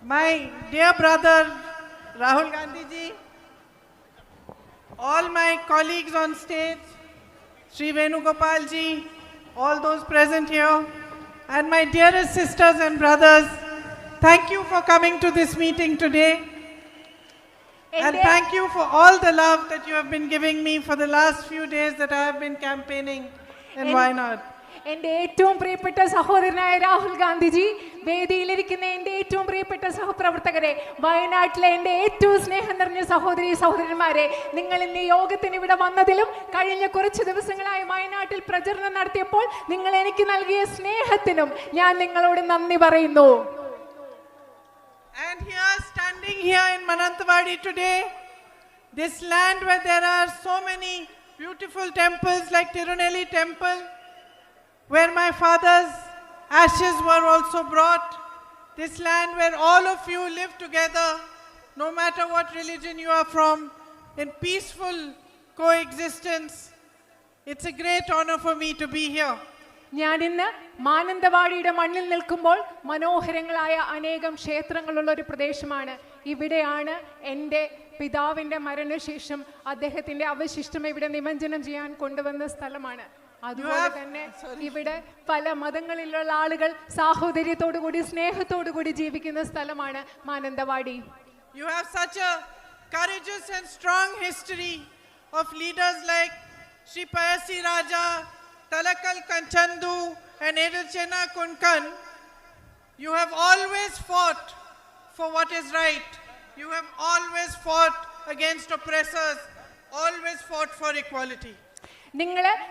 my dear brother Rahulghandhi ji, all my colleagues on stage, Sri Venugopal ji, all those present here, and my dearest sisters and brothers, thank you for coming to this meeting today. And thank you for all the love that you have been giving me for the last few days that I have been campaigning in Wayanad. എൻ്റെ ഏറ്റവും പ്രിയപ്പെട്ട സഹോദരനായ രാഹുൽ ഗാന്ധിജി, വേദിയിലിരിക്കുന്ന എൻ്റെ ഏറ്റവും പ്രിയപ്പെട്ട സഹപ്രവർത്തകരെ, വയനാട്ടിലെ എൻ്റെ ഏറ്റവും സ്നേഹം നിറഞ്ഞ സഹോദരി സഹോദരന്മാരെ, നിങ്ങൾ ഇന്ന് യോഗത്തിന് ഇവിടെ വന്നതിലും കഴിഞ്ഞ കുറച്ച് ദിവസങ്ങളായി വയനാട്ടിൽ പ്രചരണം നടത്തിയപ്പോൾ നിങ്ങൾ എനിക്ക് നൽകിയ സ്നേഹത്തിനും ഞാൻ നിങ്ങളോട് നന്ദി പറയുന്നു. And here, standing here in Mananthavadi today, this land where there are so many beautiful temples like Tirunelli temple, where my father's ashes were also brought, this land where all of you live together, no matter what religion you are from, in peaceful coexistence. It's a great honor for me to be here. ഞാനിന്ന് മാനന്തവാടിയുടെ മണ്ണിൽ നിൽക്കുമ്പോൾ മനോഹരങ്ങളായ അനേകം ക്ഷേത്രങ്ങളുള്ള ഒരു പ്രദേശമാണ്. ഇവിടെയാണ് എൻ്റെ പിതാവിൻ്റെ മരണശേഷം അദ്ദേഹത്തിൻ്റെ അവശിഷ്ടം ഇവിടെ നിമജ്ജനം ചെയ്യാൻ കൊണ്ടുവന്ന സ്ഥലമാണ്. അതുപോലെ തന്നെ ഇവിടെ പല മതങ്ങളിലുള്ള ആളുകൾ സാഹോദര്യത്തോടുകൂടി സ്നേഹത്തോടുകൂടി ജീവിക്കുന്ന സ്ഥലമാണ് Mananthavady. You have such a courageous and strong history of leaders like Sri Payasi Raja, Talakal Kanchandu and Edilchena Kunkan. You have always fought for what is right. You have always fought against oppressors, always fought for equality.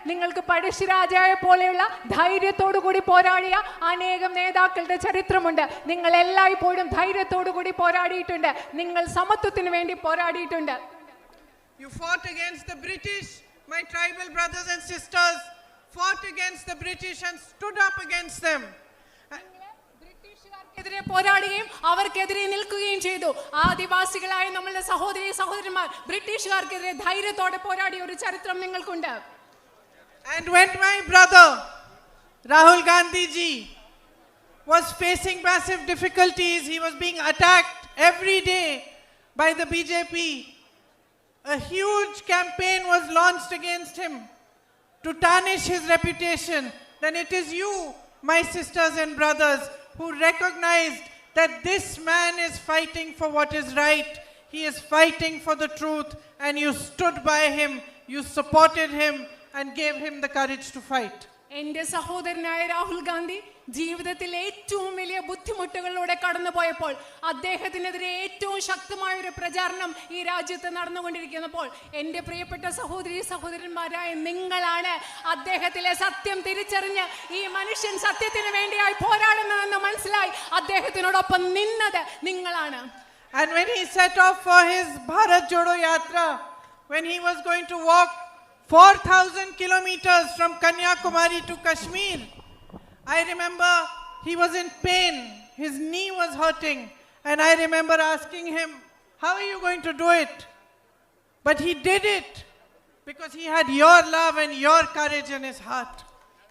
നിങ്ങൾക്ക് പഴശ്ശിരാജയെ പോലെയുള്ള ധൈര്യത്തോടു കൂടി പോരാടിയ അനേകം നേതാക്കളുടെ ചരിത്രമുണ്ട്. നിങ്ങൾ എല്ലായ്പ്പോഴും ധൈര്യത്തോടു കൂടി പോരാടിയിട്ടുണ്ട്. നിങ്ങൾ സമത്വത്തിന് വേണ്ടി പോരാടിയിട്ടുണ്ട്. You fought against the British. My tribal brothers and sisters fought against the British and stood up against them. ബ്രിട്ടീഷുകാർക്കെതിരെ പോരാടുകയും അവർക്കെതിരെ നിൽക്കുകയും ചെയ്തു. ആദിവാസികളായ നമ്മളുടെ സഹോദരി സഹോദരന്മാർ ബ്രിട്ടീഷുകാർക്കെതിരെ ധൈര്യത്തോടെ പോരാടിയ ഒരു ചരിത്രം നിങ്ങൾക്കുണ്ട്. And when my brother Rahul Gandhi ji was facing massive difficulties, he was being attacked every day by the BJP, a huge campaign was launched against him to tarnish his reputation. Then it is you, my sisters and brothers, who recognized that this man is fighting for what is right. He is fighting for the truth, and you stood by him, you supported him and gave him the courage to fight. എൻ്റെ സഹോദരനായ രാഹുൽ ഗാന്ധി ജീവിതത്തിൽ ഏറ്റവും വലിയ ബുദ്ധിമുട്ടുകളിലൂടെ കടന്നുപോയപ്പോൾ അദ്ദേഹത്തിനെതിരെ ഏറ്റവും ശക്തമായ ഒരു പ്രചാരണം ഈ രാജ്യത്ത് നടന്നുകൊണ്ടിരിക്കുന്നപ്പോൾ എൻ്റെ പ്രിയപ്പെട്ട സഹോദരി സഹോദരന്മാരായ നിങ്ങളാണ് അദ്ദേഹത്തിലെ സത്യം തിരിച്ചറിഞ്ഞ് ഈ മനുഷ്യൻ സത്യത്തിന് വേണ്ടിയായി പോരാടുന്നതെന്ന് മനസ്സിലായി അദ്ദേഹത്തിനോടൊപ്പം നിന്നത് നിങ്ങളാണ്. And when he set off for his Bharat Jodo Yatra, when he was going to walk 4,000 kilometers from Kanyakumari to Kashmir, I remember he was in pain. His knee was hurting. And I remember asking him, how are you going to do it? But he did it because he had your love and your courage in his heart.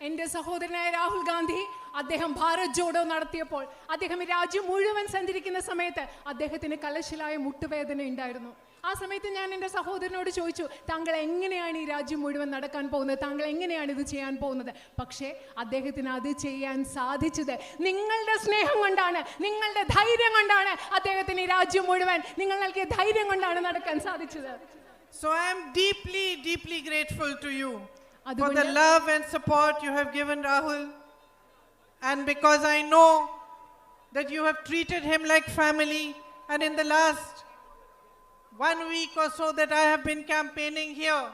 എൻ്റെ സഹോദരനായ രാഹുൽ ഗാന്ധി അദ്ദേഹം ഭാരത് ജോഡോ നടത്തിയപ്പോൾ അദ്ദേഹം രാജ്യം മുഴുവൻ സഞ്ചരിക്കുന്ന സമയത്ത് അദ്ദേഹത്തിന് കലശലായ മുട്ടുവേദന ഉണ്ടായിരുന്നു. ആ സമയത്ത് ഞാൻ എൻ്റെ സഹോദരനോട് ചോദിച്ചു, താങ്കൾ എങ്ങനെയാണ് ഈ രാജ്യം മുഴുവൻ നടക്കാൻ പോകുന്നത്, താങ്കൾ എങ്ങനെയാണ് ഇത് ചെയ്യാൻ പോകുന്നത്? പക്ഷേ അദ്ദേഹത്തിന് അത് ചെയ്യാൻ സാധിച്ചത് നിങ്ങളുടെ സ്നേഹം കൊണ്ടാണ്, നിങ്ങളുടെ ധൈര്യം കൊണ്ടാണ്. അദ്ദേഹത്തിന് ഈ രാജ്യം മുഴുവൻ നിങ്ങൾ നൽകിയ ധൈര്യം കൊണ്ടാണ് നടക്കാൻ സാധിച്ചത്. So I am deeply, deeply grateful to you for the love and support you have given Rahul, and because I know that you have treated him like family, and in the last 1 week or so that I have been campaigning here,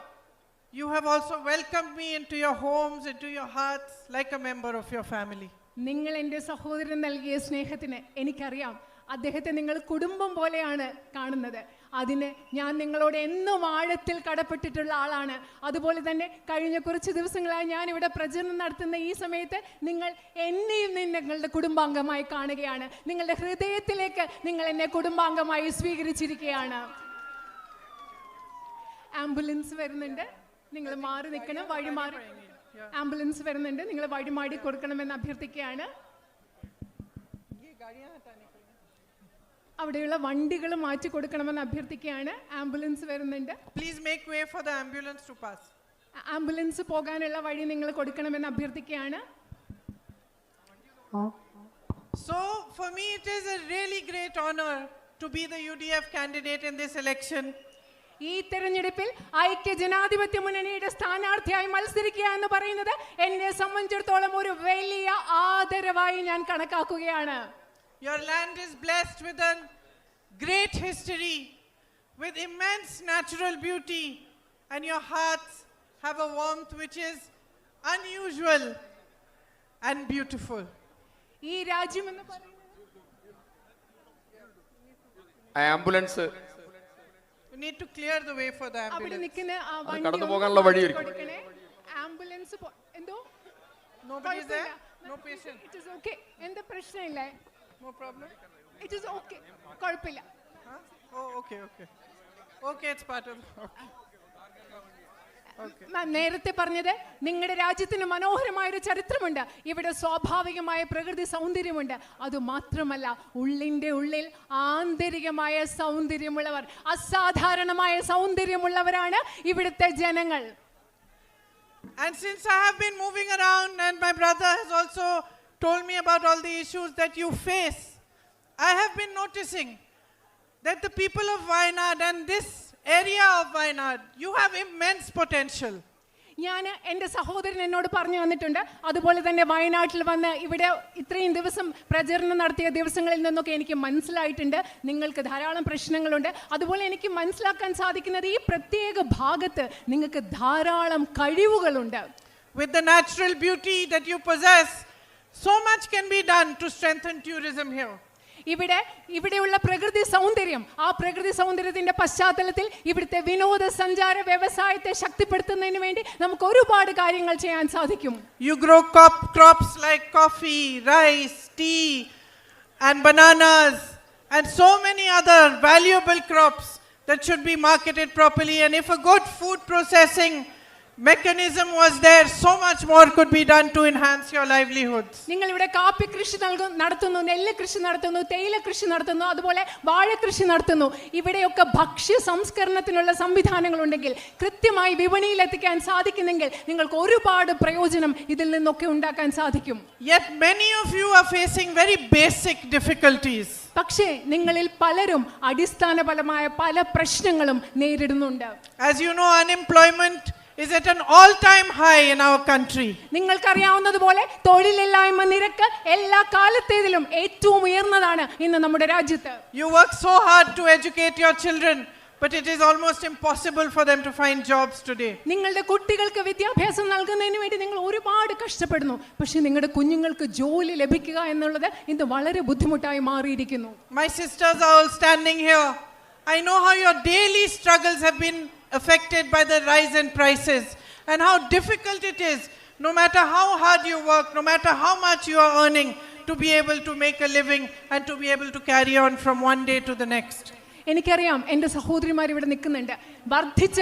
you have also welcomed me into your homes, into your hearts, like a member of your family. നിങ്ങൾ എൻ്റെ സഹോദരൻ നൽകിയ സ്നേഹത്തിന് എനിക്കറിയാം. അദ്ദേഹത്തെ നിങ്ങൾ കുടുംബം പോലെയാണ് കാണുന്നത്. അതിന് ഞാൻ നിങ്ങളോട് എന്നും ആഴത്തിൽ കടപ്പെട്ടിട്ടുള്ള ആളാണ്. അതുപോലെ തന്നെ കഴിഞ്ഞ കുറച്ച് ദിവസങ്ങളായി ഞാൻ ഇവിടെ പ്രചരണം നടത്തുന്ന ഈ സമയത്ത് നിങ്ങൾ എന്നെയും നിങ്ങളുടെ കുടുംബാംഗമായി കാണുകയാണ്. നിങ്ങളുടെ ഹൃദയത്തിലേക്ക് നിങ്ങൾ എന്നെ കുടുംബാംഗമായി സ്വീകരിച്ചിരിക്കുകയാണ്. ആംബുലൻസ് വരുന്നുണ്ട്, നിങ്ങൾ മാറി നിൽക്കണം, വഴി മാറി. ആംബുലൻസ് വരുന്നുണ്ട്, നിങ്ങൾ വഴി മാറി കൊടുക്കണമെന്ന് അഭ്യർത്ഥിക്കുകയാണ്. അവിടെയുള്ള വണ്ടികൾ മാറ്റി കൊടുക്കണമെന്ന് അഭ്യർത്ഥിക്കുകയാണ്. ആംബുലൻസ് വരുന്നുണ്ട്. Please make way for the ambulance to pass. Ambulance പോകാനുള്ള വഴി നിങ്ങൾ കൊടുക്കണമെന്ന് അഭ്യർത്ഥിക്കുകയാണ്. So for me it is a really great honor to be the UDF candidate in this election. ഈ തെരഞ്ഞെടുപ്പിൽ ഐക്യ ജനാധിപത്യ മുന്നണിയുടെ സ്ഥാനാർത്ഥിയായി മത്സരിക്കുക എന്ന് പറയുന്നത് എന്നെ സംബന്ധിച്ചിടത്തോളം ഒരു വലിയ ആദരവായി ഞാൻ കണക്കാക്കുകയാണ്. Your land is blessed with a great history, with immense natural beauty, and your hearts have a warmth which is unusual and beautiful. ഈ രാജ്യം എന്ന് പറയുന്നത് ambulance You need to clear the way for the അവിടെ ambulance. നിൽക്കുന്ന കടന്നു പോകാനുള്ള വഴിയൊരുക്കും. Ambulance എന്തോ Nobody is there? No patient? It is okay. എന്താ പ്രശ്നമില്ലേ? No problem? It is okay. കുഴപ്പമില്ല. Huh? Oh, okay, okay. Okay, it's part of... Okay. നേരത്തെ പറഞ്ഞത് നിങ്ങളുടെ രാജ്യത്തിന് മനോഹരമായ ഒരു ചരിത്രമുണ്ട്. ഇവിടെ സ്വാഭാവികമായ പ്രകൃതി സൗന്ദര്യമുണ്ട്. അതുമാത്രമല്ല ഉള്ളിൻ്റെ ഉള്ളിൽ ആന്തരികമായ സൗന്ദര്യമുള്ളവർ, അസാധാരണമായ സൗന്ദര്യമുള്ളവരാണ് ഇവിടുത്തെ ജനങ്ങൾ. And since I have been moving around and my brother has also told me about all the issues that you face, I have been noticing that the people of Wayanad and this area of Wayanad, you have immense potential. ഞാൻ എൻ്റെ സഹോദരൻ എന്നോട് പറഞ്ഞു വന്നിട്ടുണ്ട്. അതുപോലെ തന്നെ വയനാട്ടിൽ വന്ന് ഇവിടെ ഇത്രയും ദിവസം പ്രചരണം നടത്തിയ ദിവസങ്ങളിൽ നിന്നൊക്കെ എനിക്ക് മനസ്സിലായിട്ടുണ്ട് നിങ്ങൾക്ക് ധാരാളം പ്രശ്നങ്ങളുണ്ട്. അതുപോലെ എനിക്ക് മനസ്സിലാക്കാൻ സാധിക്കുന്നത് ഈ പ്രത്യേക ഭാഗത്ത് നിങ്ങൾക്ക് ധാരാളം കഴിവുകളുണ്ട്. With the natural beauty that you possess, so much can be done to strengthen tourism here. ഇവിടെയുള്ള പ്രകൃതി സൗന്ദര്യം, ആ പ്രകൃതി സൗന്ദര്യത്തിന്റെ പശ്ചാത്തലത്തിൽ ഇവിടുത്തെ വിനോദസഞ്ചാര വ്യവസായത്തെ ശക്തിപ്പെടുത്തുന്നതിന് വേണ്ടി നമുക്ക് ഒരുപാട് കാര്യങ്ങൾ ചെയ്യാൻ സാധിക്കും. You grow crops like coffee, rice, tea and bananas and so many other valuable crops that should be marketed properly, and if a good food processing mechanism was there, so much more could be done to enhance your livelihoods. നിങ്ങൾ ഇവിടെ കാപ്പി കൃഷി നടത്തുന്നു, നെല്ല് കൃഷി നടത്തുന്നു, തേയില കൃഷി നടത്തുന്നു, അതുപോലെ വാഴ കൃഷി നടത്തുന്നു. ഇവിടെയൊക്കെ ഭക്ഷ്യ സംസ്കരണത്തിനുള്ള സംവിധാനങ്ങൾ ഉണ്ടെങ്കിൽ, കൃത്യമായി വിപണിയിൽ എത്തിക്കാൻ സാധിക്കുന്നെങ്കിൽ നിങ്ങൾക്ക് ഒരുപാട് പ്രയോജനം ഇതിൽ നിന്നൊക്കെ ഉണ്ടാക്കാൻ സാധിക്കും. Yet many of you are facing very basic difficulties. പക്ഷേ നിങ്ങളിൽ പലരും അടിസ്ഥാനപരമായ പല പ്രശ്നങ്ങളും നേരിടുന്നുണ്ട്. As you know, unemployment is at an all-time high in our country. നിങ്ങൾക്കറിയാവുന്നതുപോലെ തൊഴിലില്ലായ്മ നിരക്ക് എല്ലാ കാലത്തേതിലും ഏറ്റവും ഉയർന്നതാണ് ഇന്ന് നമ്മുടെ രാജ്യത്ത്. You work so hard to educate your children, but it is almost impossible for them to find jobs today. നിങ്ങളുടെ കുട്ടികൾക്ക് വിദ്യാഭ്യാസം നൽകുന്നതിന് വേണ്ടി നിങ്ങൾ ഒരുപാട് കഷ്ടപ്പെടുന്നു. പക്ഷേ നിങ്ങളുടെ കുഞ്ഞുങ്ങൾക്ക് ജോലി ലഭിക്കുക എന്നുള്ളത് ഇന്ന് വളരെ ബുദ്ധിമുട്ടായി മാറിയിരിക്കുന്നു. My sisters are all standing here. I know how your daily struggles have been affected by the rise in prices and how difficult it is, no matter how hard you work, no matter how much you are earning, to be able to make a living and to be able to carry on from one day to the next. എനിക്കറിയാം എൻ്റെ സഹോദരിമാർ ഇവിടെ നിൽക്കുന്നുണ്ട്. വർദ്ധിച്ച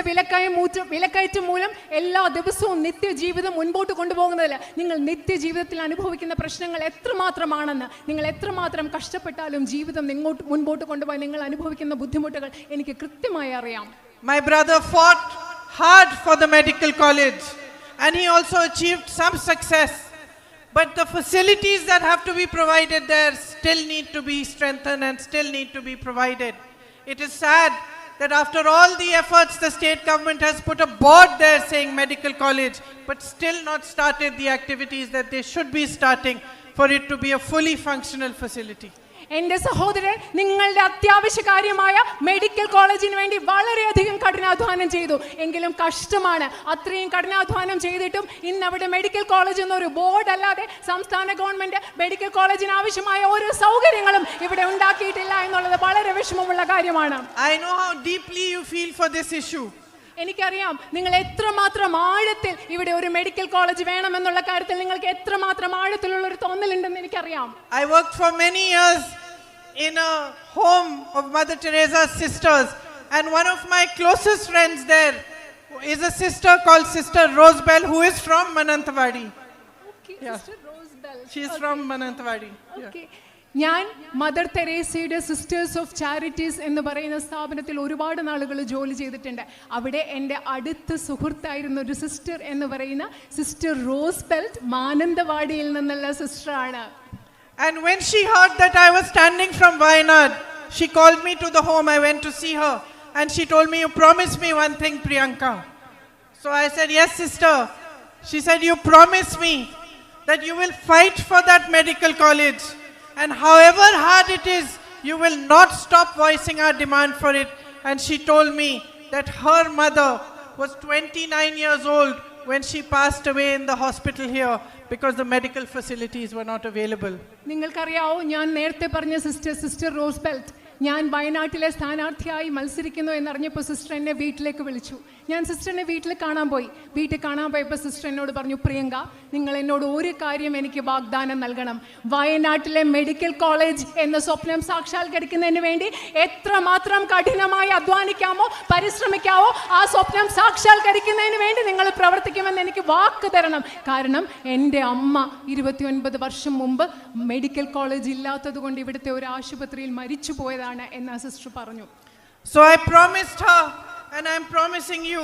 വിലക്കയറ്റം മൂലം എല്ലാ ദിവസവും നിത്യജീവിതം മുൻപോട്ട് കൊണ്ടുപോകുന്നതിൽ നിങ്ങൾ നിത്യജീവിതത്തിൽ അനുഭവിക്കുന്ന പ്രശ്നങ്ങൾ എത്രമാത്രമാണെന്ന്, നിങ്ങൾ എത്രമാത്രം കഷ്ടപ്പെട്ടാലും ജീവിതം മുൻപോട്ട് കൊണ്ടുപോയി നിങ്ങൾ അനുഭവിക്കുന്ന ബുദ്ധിമുട്ടുകൾ എനിക്ക് കൃത്യമായി അറിയാം. My brother fought hard for the medical college and he also achieved some success, but the facilities that have to be provided there still need to be strengthened and still need to be provided. It is sad that after all the efforts the state government has put a board there saying medical college, but still not started the activities that they should be starting for it to be a fully functional facility. എൻ്റെ സഹോദരൻ നിങ്ങളുടെ അത്യാവശ്യ കാര്യമായ medical കോളേജിന് വേണ്ടി വളരെയധികം കഠിനാധ്വാനം ചെയ്തു. എങ്കിലും കഷ്ടമാണ്, അത്രയും കഠിനാധ്വാനം ചെയ്തിട്ടും ഇന്ന് അവിടെ മെഡിക്കൽ കോളേജ് എന്നൊരു ബോർഡ് അല്ലാതെ സംസ്ഥാന ഗവൺമെന്റ് മെഡിക്കൽ കോളേജിന് ആവശ്യമായ ഓരോ സൗകര്യങ്ങളും ഇവിടെ ഉണ്ടാക്കിയിട്ടില്ല എന്നുള്ളത് വളരെ വിഷമമുള്ള കാര്യമാണ്. I know how deeply you feel for this issue. എനിക്കറിയാം നിങ്ങൾ എത്രമാത്രം ആഴത്തിൽ ഇവിടെ ഒരു മെഡിക്കൽ കോളേജ് വേണമെന്നുള്ള കാര്യത്തിൽ നിങ്ങൾക്ക് എത്രമാത്രം ആഴത്തിലുള്ള ഒരു തോന്നലുണ്ടെന്ന് എനിക്കറിയാം. I worked for many years in a home of Mother Teresa's sisters, and one of my closest friends there is a sister called Sister Rosebell, who is from Mananthavadi. Okay, Yeah. Sister Rosebell. She is from Mananthavadi. Okay. ഞാൻ mother തെരേസയുടെ sisters of charities എന്ന് പറയുന്ന സ്ഥാപനത്തിൽ ഒരുപാട് നാളുകൾ ജോലി ചെയ്തിട്ടുണ്ട്. അവിടെ എൻ്റെ അടുത്ത സുഹൃത്തായിരുന്ന ഒരു സിസ്റ്റർ എന്ന് പറയുന്ന സിസ്റ്റർ റോസ് ബെൽറ്റ് മാനന്തവാടിയിൽ നിന്നുള്ള സിസ്റ്ററാണ്. And when she heard that I was standing from Wayanad, she called me to the home. I went to see her and she told me, "You promised me one thing, Priyanka." So I said, "Yes, sister." She said, "You promised me that you will fight for that medical college, and however hard it is, you will not stop voicing our demand for it." And she told me that her mother was 29 years old when she passed away in the hospital here because the medical facilities were not available. നിങ്ങൾക്കറിയാവോ, ഞാൻ നേരത്തെ പറഞ്ഞ sister rose belt ഞാൻ വയനാട്ടിലെ സ്ഥാനാർത്ഥിയായി മത്സരിക്കുന്നു എന്നറിഞ്ഞപ്പോൾ sister എന്നെ വീട്ടിലേക്ക് വിളിച്ചു. ഞാൻ സിസ്റ്ററിനെ വീട്ടിൽ കാണാൻ പോയപ്പോൾ സിസ്റ്റർ എന്നോട് പറഞ്ഞു, "പ്രിയങ്ക, നിങ്ങൾ എന്നോട് ഒരു കാര്യം എനിക്ക് വാഗ്ദാനം നൽകണം. വയനാട്ടിലെ മെഡിക്കൽ കോളേജ് എന്ന സ്വപ്നം സാക്ഷാത്കരിക്കുന്നതിന് വേണ്ടി എത്രമാത്രം കഠിനമായി അധ്വാനിക്കാമോ, പരിശ്രമിക്കാമോ, ആ സ്വപ്നം സാക്ഷാത്കരിക്കുന്നതിന് വേണ്ടി നിങ്ങൾ പ്രവർത്തിക്കുമെന്ന് എനിക്ക് വാക്ക് തരണം. കാരണം എൻ്റെ അമ്മ 29 വർഷം മുമ്പ് മെഡിക്കൽ കോളേജ് ഇല്ലാത്തത് കൊണ്ട് ഇവിടുത്തെ ഒരു ആശുപത്രിയിൽ മരിച്ചു പോയതാണ്" എന്ന് സിസ്റ്റർ പറഞ്ഞു. So I promised her, and I am promising you,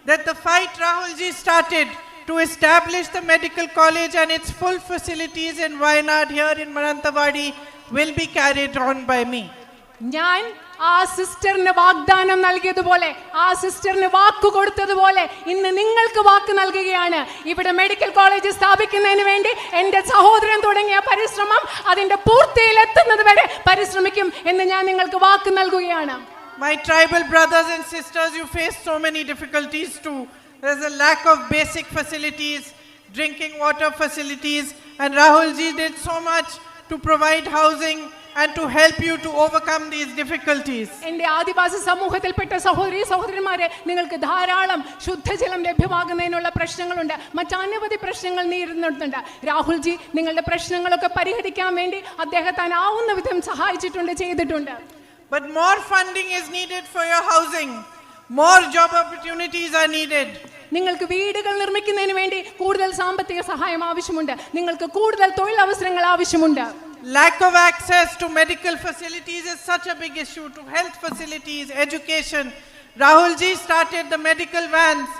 that the fight Rahulji started to establish the medical college and its full facilities in Wayanad here in Mananthavadi will be carried on by me. ഞാൻ ആ സിസ്റ്ററിന് വാഗ്ദാനം നൽകിയതുപോലെ, ആ സിസ്റ്ററിന് വാക്ക് കൊടുത്തതുപോലെ ഇന്ന് നിങ്ങൾക്ക് വാക്ക് നൽകുകയാണ്. ഇവിടെ medical college സ്ഥാപിക്കുന്നതിന് വേണ്ടി എൻ്റെ സഹോദരൻ തുടങ്ങിയ പരിശ്രമം അതിൻ്റെ പൂർത്തിയിലെത്തുന്നത് വരെ പരിശ്രമിക്കും എന്ന് ഞാൻ നിങ്ങൾക്ക് വാക്ക് നൽകുകയാണ്. My tribal brothers and sisters, you face so many difficulties too. There's a lack of basic facilities, drinking water facilities, and Rahulji did so much to provide housing and to help you to overcome these difficulties. എൻ്റെ ആദിവാസി സമൂഹത്തിൽപ്പെട്ട സഹോദരന്മാരെ, നിങ്ങൾക്ക് ധാരാളം ശുദ്ധജലം ലഭ്യമാകുന്നതിനുള്ള പ്രശ്നങ്ങളുണ്ട്, മറ്റനവധി പ്രശ്നങ്ങൾ നേരിടുന്നുണ്ട്. രാഹുൽജി നിങ്ങളുടെ പ്രശ്നങ്ങളൊക്കെ പരിഹരിക്കാൻ വേണ്ടി അദ്ദേഹത്താനാവുന്ന വിധം സഹായിച്ചിട്ടുണ്ട്, ചെയ്തിട്ടുണ്ട്. But more funding is needed for your housing. More job opportunities are needed. നിങ്ങൾക്ക് വീടുകൾ നിർമ്മിക്കുന്നതിന് വേണ്ടി കൂടുതൽ സാമ്പത്തിക സഹായം ആവശ്യമുണ്ട്. നിങ്ങൾക്ക് കൂടുതൽ തൊഴിലവസരങ്ങൾ ആവശ്യമുണ്ട്. Lack of access to medical facilities is such a big issue, to health facilities, education. Rahulji started the medical vans.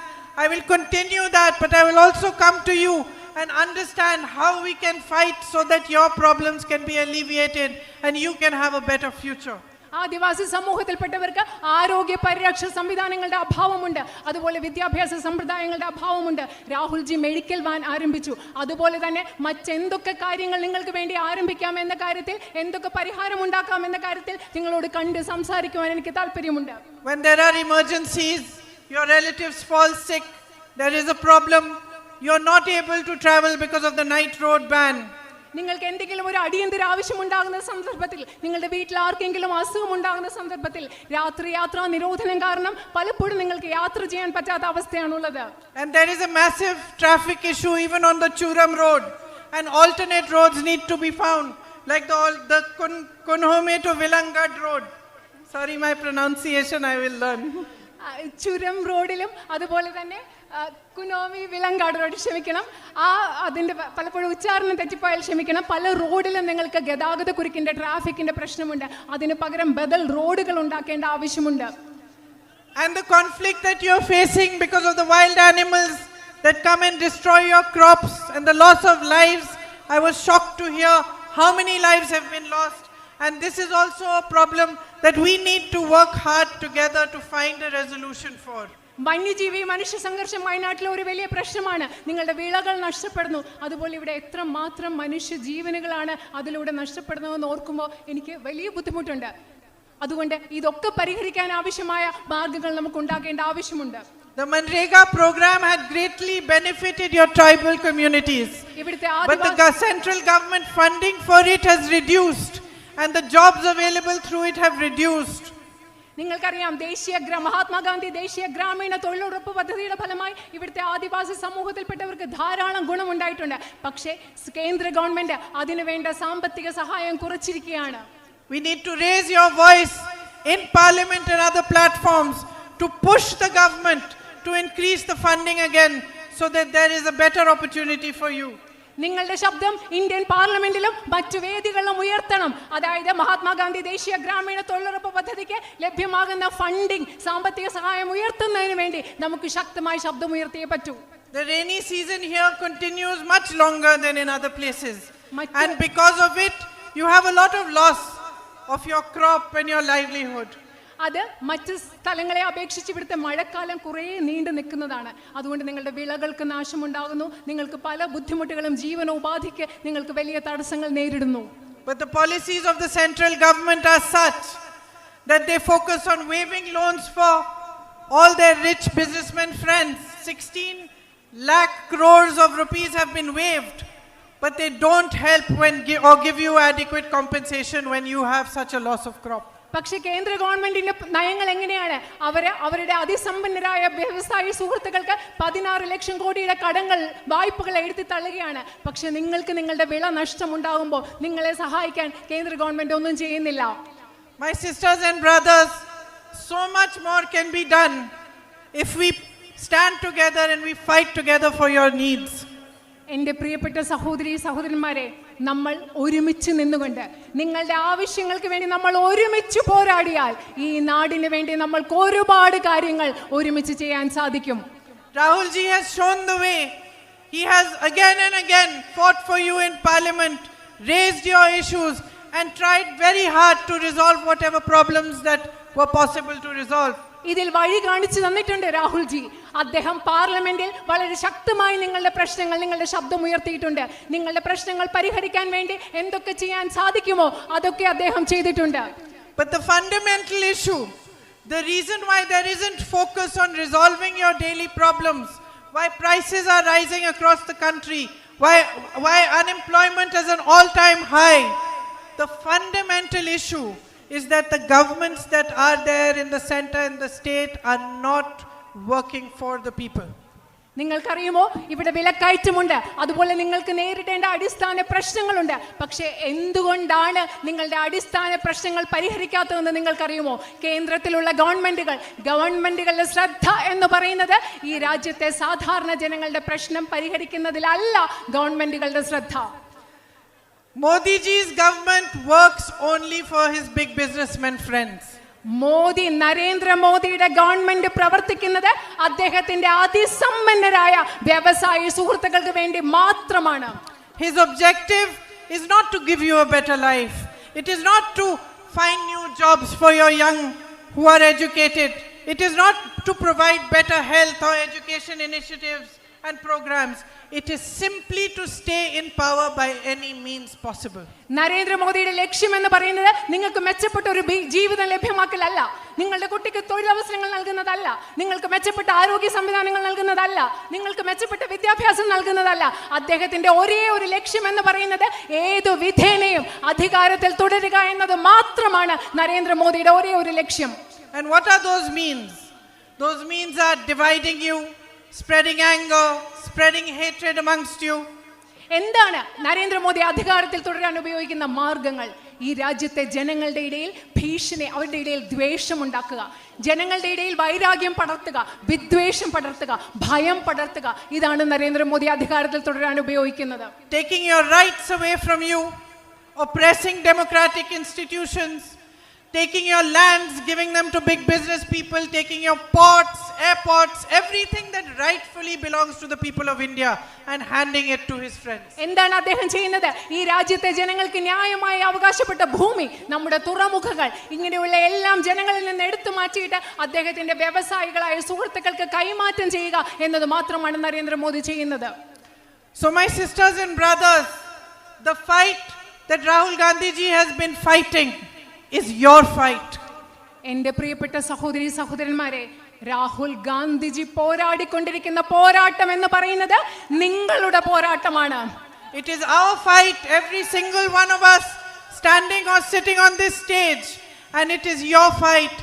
I will continue that, but I will also come to you and understand how we can fight so that your problems can be alleviated and you can have a better future. ആദിവാസി സമൂഹത്തിൽപ്പെട്ടവർക്ക് ആരോഗ്യ പരിരക്ഷ സംവിധാനങ്ങളുടെ അഭാവമുണ്ട്, അതുപോലെ വിദ്യാഭ്യാസ സമ്പ്രദായങ്ങളുടെ അഭാവമുണ്ട്. Rahulji medical van ആരംഭിച്ചു. അതുപോലെ തന്നെ മറ്റെന്തൊക്കെ കാര്യങ്ങൾ നിങ്ങൾക്ക് വേണ്ടി ആരംഭിക്കാം എന്ന കാര്യത്തിൽ, എന്തൊക്കെ പരിഹാരം ഉണ്ടാക്കാം എന്ന കാര്യത്തിൽ നിങ്ങളോട് കണ്ട് സംസാരിക്കുവാൻ എനിക്ക് താല്പര്യമുണ്ട്. When there are emergencies, your relatives fall sick, there is a problem, you are not able to travel because of the night road ban. നിങ്ങൾക്ക് എന്തെങ്കിലും ഒരു അടിയന്തര ആവശ്യമുണ്ടാകുന്ന സന്ദർഭത്തിൽ, നിങ്ങളുടെ വീട്ടിൽ ആർക്കെങ്കിലും അസുഖം ഉണ്ടാകുന്ന സന്ദർഭത്തിൽ രാത്രി യാത്രാ നിരോധനം കാരണം പലപ്പോഴും നിങ്ങൾക്ക് യാത്ര ചെയ്യാൻ പറ്റാത്ത അവസ്ഥയാണുള്ളത്. And there is a massive traffic issue even on the Churam road, and alternate roads need to be found, like the Kunhome to Vilangad road. Sorry, my pronunciation I will learn. ചുരം റോഡിലും അതുപോലെ തന്നെ കുനോമി വിലങ്കാട് road, ക്ഷമിക്കണം, അതിൻ്റെ പലപ്പോഴും ഉച്ചാരണം തെറ്റിപ്പോയാൽ ക്ഷമിക്കണം. പല റോഡിലും നിങ്ങൾക്ക് ഗതാഗത കുരുക്കിൻ്റെ, ട്രാഫിക്കിൻ്റെ പ്രശ്നമുണ്ട്. അതിന് പകരം ബദൽ റോഡുകൾ ഉണ്ടാക്കേണ്ട ആവശ്യമുണ്ട്. And the conflict that you are facing because of the wild animals that come and destroy your crops and the loss of lives, I was shocked to hear how many lives have been lost. And this is also a problem that we need to work hard together to find a resolution for. വന്യജീവി മനുഷ്യ സംഘർഷം വയനാട്ടിലെ ഒരു വലിയ പ്രശ്നമാണ്. നിങ്ങളുടെ വിളകൾ നഷ്ടപ്പെടുന്നു, അതുപോലെ ഇവിടെ എത്രമാത്രം മനുഷ്യ ജീവനുകളാണ് അതിലൂടെ നഷ്ടപ്പെടുന്നതെന്ന് ഓർക്കുമ്പോൾ എനിക്ക് വലിയ ബുദ്ധിമുട്ടുണ്ട്. അതുകൊണ്ട് ഇതൊക്കെ പരിഹരിക്കാൻ ആവശ്യമായ മാർഗങ്ങൾ നമുക്ക് ഉണ്ടാക്കേണ്ട ആവശ്യമുണ്ട്. The Manrega program had greatly benefited your tribal communities, but the central government funding for it has reduced and the jobs available through it have reduced. നിങ്ങൾക്കറിയാം, മഹാത്മാഗാന്ധി ദേശീയ ഗ്രാമീണ തൊഴിലുറപ്പ് പദ്ധതിയുടെ ഫലമായി ഇവിടുത്തെ ആദിവാസി സമൂഹത്തിൽപ്പെട്ടവർക്ക് ധാരാളം ഗുണമുണ്ടായിട്ടുണ്ട്. പക്ഷേ കേന്ദ്ര ഗവൺമെന്റ് അതിനു വേണ്ട സാമ്പത്തിക സഹായം കുറച്ചിരിക്കുകയാണ്. We need to raise your voice in parliament and other platforms to push the government to increase the funding again so that there is a better opportunity for you. നിങ്ങളുടെ ശബ്ദം ഇന്ത്യൻ പാർലമെന്റിലും മറ്റു വേദികളിലും ഉയർത്തണം. അതായത് മഹാത്മാഗാന്ധി ദേശീയ ഗ്രാമീണ തൊഴിലുറപ്പ് പദ്ധതിക്ക് ലഭ്യമാകുന്ന ഫണ്ടിംഗ്, സാമ്പത്തിക സഹായം ഉയർത്തുന്നതിന് വേണ്ടി നമുക്ക് ശക്തമായി ശബ്ദം ഉയർത്തിയേ പറ്റൂ. The rainy season here continues much longer than in other places. And because of it, you have a lot of loss of your crop and your livelihood. അത് മറ്റ് സ്ഥലങ്ങളെ അപേക്ഷിച്ച് ഇവിടുത്തെ മഴക്കാലം കുറേ നീണ്ടു നിൽക്കുന്നതാണ്. അതുകൊണ്ട് നിങ്ങളുടെ വിളകൾക്ക് നാശമുണ്ടാകുന്നു, നിങ്ങൾക്ക് പല ബുദ്ധിമുട്ടുകളും ജീവനോപാധിക്ക് നിങ്ങൾക്ക് വലിയ തടസ്സങ്ങൾ നേരിടുന്നു. But the policies of the central government are such that they focus on waiving loans for all their rich businessmen friends. 16 lakh crores of rupees have been waived, but they don't help or give you adequate compensation when you have such a loss of crop. പക്ഷേ കേന്ദ്ര ഗവൺമെന്റിന്റെ നയങ്ങൾ എങ്ങനെയാണ്? അവരുടെ അതിസമ്പന്നരായ വ്യവസായ സുഹൃത്തുക്കൾക്ക് 16 ലക്ഷം കോടിയുടെ വായ്പകൾ എഴുതി തള്ളുകയാണ്. പക്ഷെ നിങ്ങൾക്ക് നിങ്ങളുടെ വിള നഷ്ടം ഉണ്ടാകുമ്പോൾ നിങ്ങളെ സഹായിക്കാൻ കേന്ദ്ര ഗവൺമെന്റ് ഒന്നും ചെയ്യുന്നില്ല. My sisters and brothers, so much more can be done if we stand together and we fight together for your needs. എൻ്റെ പ്രിയപ്പെട്ട സഹോദരന്മാരെ, നമ്മൾ ഒരുമിച്ച് നിന്നുകൊണ്ട് നിങ്ങളുടെ ആവശ്യങ്ങൾക്ക് വേണ്ടി നമ്മൾ ഒരുമിച്ച് പോരാടിയാൽ ഈ നാടിന് വേണ്ടി നമ്മൾക്ക് ഒരുപാട് കാര്യങ്ങൾ ഒരുമിച്ച് ചെയ്യാൻ സാധിക്കും. Rahul ji has shown the way. He has again and again fought for you in parliament, raised your issues and tried very hard to resolve whatever problems that were possible to resolve. ഇതിൽ വഴി കാണിച്ചു തന്നിട്ടുണ്ട് Rahul G. അദ്ദേഹം പാർലമെന്റിൽ വളരെ ശക്തമായി നിങ്ങളുടെ ശബ്ദം ഉയർത്തിയിട്ടുണ്ട്. നിങ്ങളുടെ പ്രശ്നങ്ങൾ പരിഹരിക്കാൻ വേണ്ടി എന്തൊക്കെ ചെയ്യാൻ സാധിക്കുമോ അതൊക്കെ അദ്ദേഹം ചെയ്തിട്ടുണ്ട്. But the fundamental issue, the reason why there isn't focus on resolving your daily problems, why prices are rising across the country, why unemployment is an all-time high, the fundamental issue is that the governments that are there in the center and the state are not working for the people. നിങ്ങൾക്കറിയുമോ, ഇവിടെ വിലക്കയറ്റമുണ്ട്, അതുപോലെ നിങ്ങൾക്ക് നേരിടേണ്ട അടിസ്ഥാന പ്രശ്നങ്ങളുണ്ട്. പക്ഷേ എന്തുകൊണ്ടാണ് നിങ്ങളുടെ അടിസ്ഥാന പ്രശ്നങ്ങൾ പരിഹരിക്കാത്തതെന്ന് നിങ്ങൾക്കറിയുമോ? കേന്ദ്രത്തിലുള്ള ഗവൺമെന്റുകളുടെ ശ്രദ്ധ എന്ന് പറയുന്നത് ഈ രാജ്യത്തെ സാധാരണ ജനങ്ങളുടെ പ്രശ്നം പരിഹരിക്കുന്നതിലല്ല ഗവൺമെന്റുകളുടെ ശ്രദ്ധ. Modi ji's government works only for his big businessmen friends. നരേന്ദ്രമോദിയുടെ ഗവൺമെന്റ് പ്രവർത്തിക്കുന്നത് അദ്ദേഹത്തിന്റെ അതിസമ്പന്നരായ വ്യവസായ സുഹൃത്തുക്കൾക്ക് വേണ്ടി മാത്രമാണ്. His objective is not to give you a better life. It is not to find new jobs for your young who are educated. It is not to provide better health or education initiatives and programs. It is simply to stay in power by any means possible. നരേന്ദ്രമോദിയുടെ ലക്ഷ്യം എന്ന് പറയുന്നത് നിങ്ങൾക്ക് മെച്ചപ്പെട്ട ഒരു ജീവിതം ലഭ്യമാക്കലല്ല, നിങ്ങളുടെ കുട്ടിക്ക് തൊഴിലവസരങ്ങൾ നൽകുന്നതല്ല, നിങ്ങൾക്ക് മെച്ചപ്പെട്ട ആരോഗ്യ സംവിധാനങ്ങൾ നൽകുന്നതല്ല, നിങ്ങൾക്ക് മെച്ചപ്പെട്ട വിദ്യാഭ്യാസം നൽകുന്നതല്ല. അദ്ദേഹത്തിന്റെ ഒരേ ഒരു ലക്ഷ്യം എന്ന് പറയുന്നത് ഏതു വിധേനയും അധികാരത്തിൽ തുടരുക എന്നത് മാത്രമാണ് നരേന്ദ്രമോദിയുടെ ഒരേ ഒരു ലക്ഷ്യം. And what are those means? Those means are dividing you, spreading anger, spreading hatred amongst you. എന്താണ് നരേന്ദ്രമോദി അധികാരത്തിൽ തുടരാൻ ഉപയോഗിക്കുന്ന മാർഗങ്ങൾ? ഈ രാജ്യത്തെ ജനങ്ങളുടെ ഇടയിൽ ഭീഷണി, അവരുടെ ഇടയിൽ ദ്വേഷം ഉണ്ടാക്കുക, ജനങ്ങളുടെ ഇടയിൽ വൈരാഗ്യം പടർത്തുക, വിദ്വേഷം പടർത്തുക, ഭയം പടർത്തുക. ഇതാണ് നരേന്ദ്രമോദി അധികാരത്തിൽ തുടരാൻ ഉപയോഗിക്കുന്നത്. Taking your rights away from you, oppressing democratic institutions, taking your lands, giving them to big business people, taking your ports, airports, everything that rightfully belongs to the people of India and handing it to his friends. എന്താണ് അദ്ദേഹം ചെയ്യുന്നത്? ഈ രാജ്യത്തെ ജനങ്ങൾക്ക് ന്യായമായി അവകാശപ്പെട്ട ഭൂമി, നമ്മുടെ തുറമുഖങ്ങൾ, ഇങ്ങനെയുള്ള എല്ലാം ജനങ്ങളിൽ നിന്ന് എടുത്തു മാറ്റിയിട്ട് അദ്ദേഹത്തിന്റെ വ്യവസായികളായ സുഹൃത്തുക്കൾക്ക് കൈമാറ്റം ചെയ്യുക എന്നത് മാത്രമാണ് നരേന്ദ്രമോദി ചെയ്യുന്നത്. So my sisters and brothers, the fight that Rahul Gandhi ji has been fighting is your fight. എൻ്റെ പ്രിയപ്പെട്ട സഹോദരന്മാരെ, രാഹുൽ ഗാന്ധിജി പോരാടിക്കൊണ്ടിരിക്കുന്ന പോരാട്ടം എന്ന് പറയുന്നത് നിങ്ങളുടെ പോരാട്ടമാണ്. It is our fight, every single one of us standing or sitting on this stage, and it is your fight,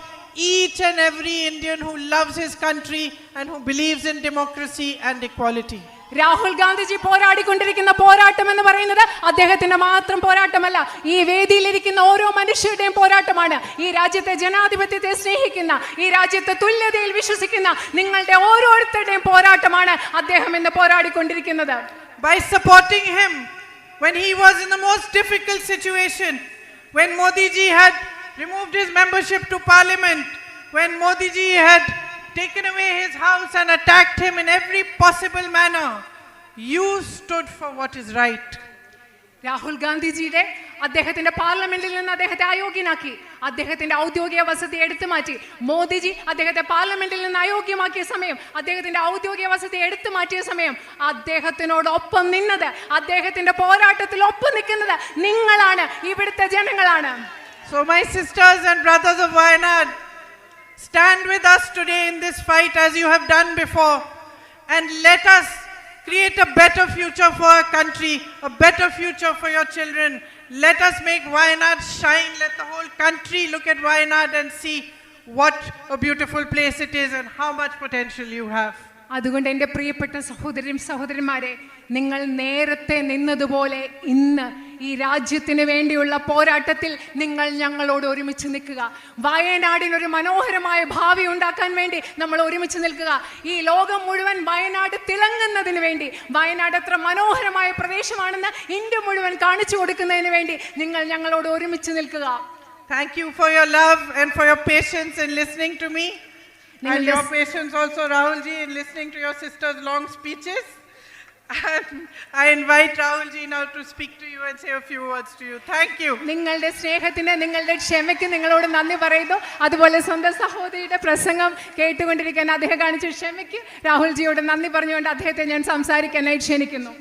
each and every Indian who loves his country and who believes in democracy and equality. Rahul Gandhiji പോരാടിക്കൊണ്ടിരിക്കുന്ന പോരാട്ടം എന്ന് പറയുന്നത് അദ്ദേഹത്തിന്റെ മാത്രം പോരാട്ടമല്ല, ഈ വേദിയിലിരിക്കുന്ന ഓരോ മനുഷ്യരുടെയും പോരാട്ടമാണ്. ഈ രാജ്യത്തെ ജനാധിപത്യത്തെ സ്നേഹിക്കുന്ന, ഈ രാജ്യത്തെ തുല്യതയിൽ വിശ്വസിക്കുന്ന നിങ്ങളുടെ ഓരോരുത്തരുടെയും പോരാട്ടമാണ് അദ്ദേഹം ഇന്ന് പോരാടിക്കൊണ്ടിരിക്കുന്നത്. by supporting him when he was in the most difficult situation, when Modi ji had removed his membership to parliament, when Modi ji had taken away his house and attacked him in every possible manner. You stood for what is right. Rahul ഗാന്ധിജിയുടെ അദ്ദേഹത്തിന്റെ പാർലമെന്റിൽ നിന്ന് അദ്ദേഹത്തെ അയോഗ്യനാക്കി, അദ്ദേഹത്തിന്റെ ഔദ്യോഗിക വസതി എടുത്തു മാറ്റി. മോദിജി അദ്ദേഹത്തെ പാർലമെന്റിൽ നിന്ന് അയോഗ്യമാക്കിയ സമയം, അദ്ദേഹത്തിന്റെ ഔദ്യോഗിക വസതി എടുത്തു മാറ്റിയ സമയം അദ്ദേഹത്തിനോടൊപ്പം നിന്നത്, അദ്ദേഹത്തിന്റെ പോരാട്ടത്തിൽ ഒപ്പം നിൽക്കുന്നത് നിങ്ങളാണ്, ഇവിടുത്തെ ജനങ്ങളാണ്. So my sisters and brothers of Wayanad, stand with us today in this fight as you have done before, and let us create a better future for our country, a better future for your children. Let us make Wayanad shine. Let the whole country look at Wayanad and see what a beautiful place it is and how much potential you have. അതുകൊണ്ട് എൻ്റെ പ്രിയപ്പെട്ട സഹോദരന്മാരെ, നിങ്ങൾ നേരത്തെ നിന്നതുപോലെ ഇന്ന് ഈ രാജ്യത്തിന് വേണ്ടിയുള്ള പോരാട്ടത്തിൽ നിങ്ങൾ ഞങ്ങളോട് ഒരുമിച്ച് നിൽക്കുക. വയനാടിനൊരു മനോഹരമായ ഭാവി ഉണ്ടാക്കാൻ വേണ്ടി നമ്മൾ ഒരുമിച്ച് നിൽക്കുക. ഈ ലോകം മുഴുവൻ വയനാട് തിളങ്ങുന്നതിന് വേണ്ടി, വയനാട് എത്ര മനോഹരമായ പ്രദേശമാണെന്ന് ഇന്ത്യ മുഴുവൻ കാണിച്ചു കൊടുക്കുന്നതിന് വേണ്ടി നിങ്ങൾ ഞങ്ങളോട് ഒരുമിച്ച് നിൽക്കുക. Thank you for your love and for your patience in listening to me. And your patience also, Rahulji, in listening to your sister's long speeches. And I invite Rahulji now to speak to you and say a few words to you. Thank you. നിങ്ങളുടെ സ്നേഹത്തിന്, നിങ്ങളുടെ ക്ഷമയ്ക്ക് നിങ്ങളോട് നന്ദി പറയുന്നു. അതുപോലെ സ്വന്തം സഹോദരിയുടെ പ്രസംഗം കേട്ടുകൊണ്ടിരിക്കാൻ അദ്ദേഹം കാണിച്ച ക്ഷമയ്ക്ക് രാഹുൽജിയോട് നന്ദി പറഞ്ഞുകൊണ്ട് അദ്ദേഹത്തെ ഞാൻ സംസാരിക്കാനായി ക്ഷണിക്കുന്നു.